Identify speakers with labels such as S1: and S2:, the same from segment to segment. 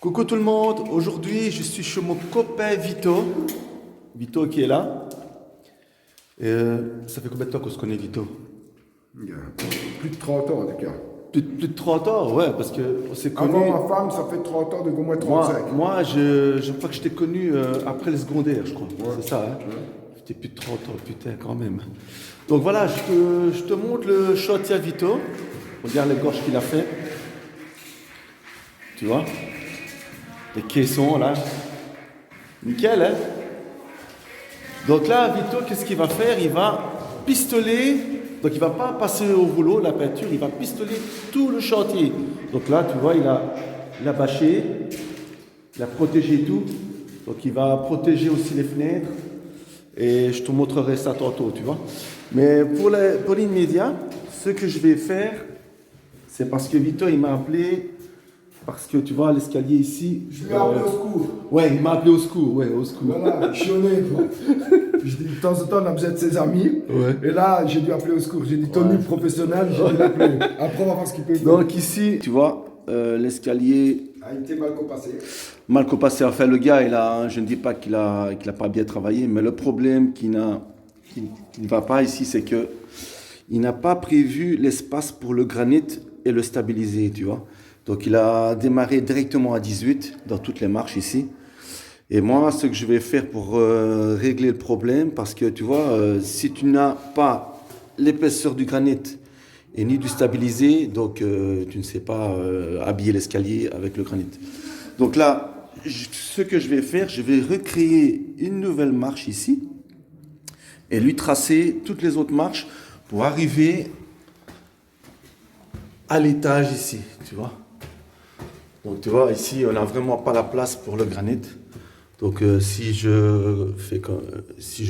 S1: Coucou tout le monde, aujourd'hui je suis chez mon copain Vito. Vito qui est là. Ça fait combien de temps qu'on se connaît Vito?
S2: Il y a plus de 30 ans en tout cas.
S1: Plus de 30 ans, ouais, parce qu'on s'est connus.
S2: Avant ma femme, ça fait 30 ans, donc au moins 35.
S1: Moi je crois que je t'ai connu après le secondaire, je crois.
S2: Ouais.
S1: C'est ça, hein? J'étais plus de 30 ans, putain, quand même. Donc voilà, je te montre le shot à Vito. Regarde les gorges qu'il a fait. Tu vois? Les caissons là. Nickel, hein? Donc là, Vito, qu'est-ce qu'il va faire? Il va pistoler. Donc il ne va pas passer au rouleau la peinture, il va pistoler tout le chantier. Donc là, tu vois, il a bâché, il a protégé tout. Donc il va protéger aussi les fenêtres. Et je te montrerai ça tantôt, tu vois. Mais pour l'immédiat, ce que je vais faire, c'est parce que Vito, il m'a appelé. Parce que tu vois, l'escalier ici.
S2: Je lui ai appelé au secours.
S1: Ouais, il m'a appelé au secours. Ouais, au secours.
S2: Voilà, je suis honnête. Moi. Je dis, de temps en temps, on a besoin de ses amis.
S1: Ouais.
S2: Et là, j'ai dû appeler au secours. J'ai dit, Tony, professionnel, j'ai dû l'appeler. Après, on va voir ce qu'il peut faire.
S1: Donc ici, tu vois, l'escalier.
S2: A été mal compassé.
S1: Mal compassé. Enfin, le gars, je ne dis pas qu'il a pas bien travaillé, mais le problème qui ne va pas ici, c'est que il n'a pas prévu l'espace pour le granit et le stabiliser, tu vois. Donc il a démarré directement à 18 dans toutes les marches ici. Et moi, ce que je vais faire pour régler le problème, parce que tu vois, si tu n'as pas l'épaisseur du granit et ni du stabilisé, donc tu ne sais pas habiller l'escalier avec le granit. Donc là, ce que je vais faire, je vais recréer une nouvelle marche ici et lui tracer toutes les autres marches pour arriver à l'étage ici, tu vois. Donc tu vois, ici, on n'a vraiment pas la place pour le granit. Donc si je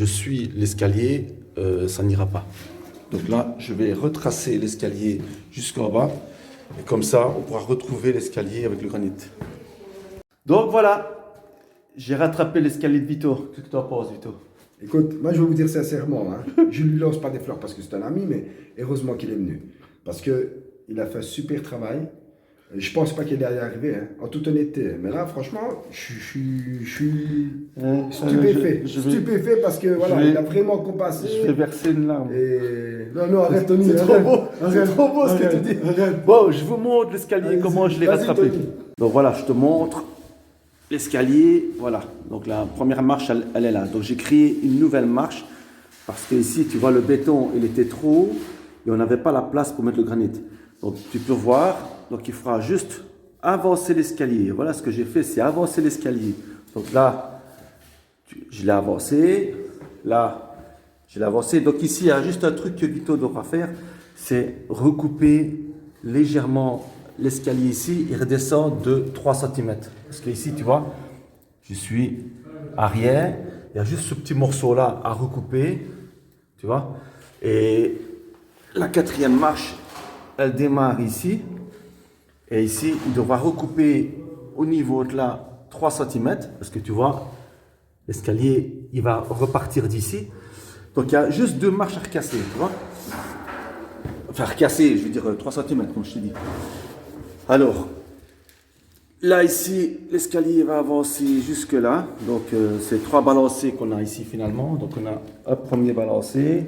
S1: suis l'escalier, ça n'ira pas. Donc là, je vais retracer l'escalier jusqu'en bas. Et comme ça, on pourra retrouver l'escalier avec le granit. Donc voilà, j'ai rattrapé l'escalier de Vito. Qu'est-ce que tu en penses, Vito?
S2: Écoute, moi, je vais vous dire sincèrement, hein, je ne lui lance pas des fleurs parce que c'est un ami, mais heureusement qu'il est venu. Parce qu'il a fait un super travail. Je pense pas qu'il allait y arriver, hein, en toute honnêteté. Mais là, franchement, je suis stupéfait. Stupéfait parce que voilà, il a vraiment compassé.
S1: Je vais verser une larme.
S2: Et... Non, arrête, Tony.
S1: C'est trop beau, c'est trop beau ce que tu dis.
S2: Arrête.
S1: Bon, je vous montre l'escalier, comment je l'ai rattrapé.
S2: Tony.
S1: Donc voilà, je te montre l'escalier. Voilà, donc la première marche, elle est là. Donc j'ai créé une nouvelle marche parce que ici, tu vois, le béton, il était trop haut et on n'avait pas la place pour mettre le granit. Donc tu peux voir. Donc il faudra juste avancer l'escalier. Voilà ce que j'ai fait, c'est avancer l'escalier. Donc là, je l'ai avancé. Là, je l'ai avancé. Donc ici, il y a juste un truc que Vito devra faire, c'est recouper légèrement l'escalier ici et redescendre de 3 cm. Parce que ici, tu vois, je suis arrière. Il y a juste ce petit morceau-là à recouper. Tu vois. Et la quatrième marche, elle démarre ici. Et ici, il devra recouper au niveau de là 3 cm, parce que tu vois, l'escalier, il va repartir d'ici. Donc, il y a juste 2 marches à recasser, tu vois. Enfin, recasser, je veux dire 3 cm, comme je t'ai dit. Alors, là, ici, l'escalier va avancer jusque là. Donc, c'est 3 balancés qu'on a ici finalement. Donc, on a un premier balancé,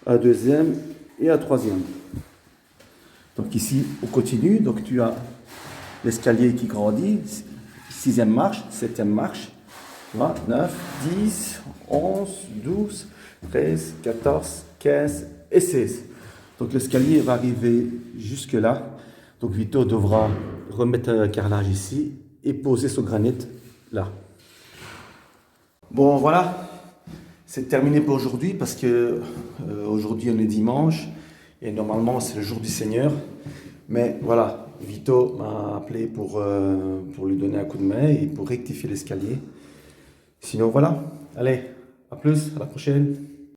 S1: un deuxième et un troisième. Donc ici, on continue. Donc tu as l'escalier qui grandit. 6e marche, 7e marche. Tu vois, 9, 10, 11, 12, 13, 14, 15 et 16. Donc l'escalier va arriver jusque là. Donc Vito devra remettre un carrelage ici et poser son granit là. Bon voilà, c'est terminé pour aujourd'hui parce que aujourd'hui on est dimanche. Et normalement, c'est le jour du Seigneur. Mais voilà, Vito m'a appelé pour lui donner un coup de main et pour rectifier l'escalier. Sinon, voilà. Allez, à plus, à la prochaine.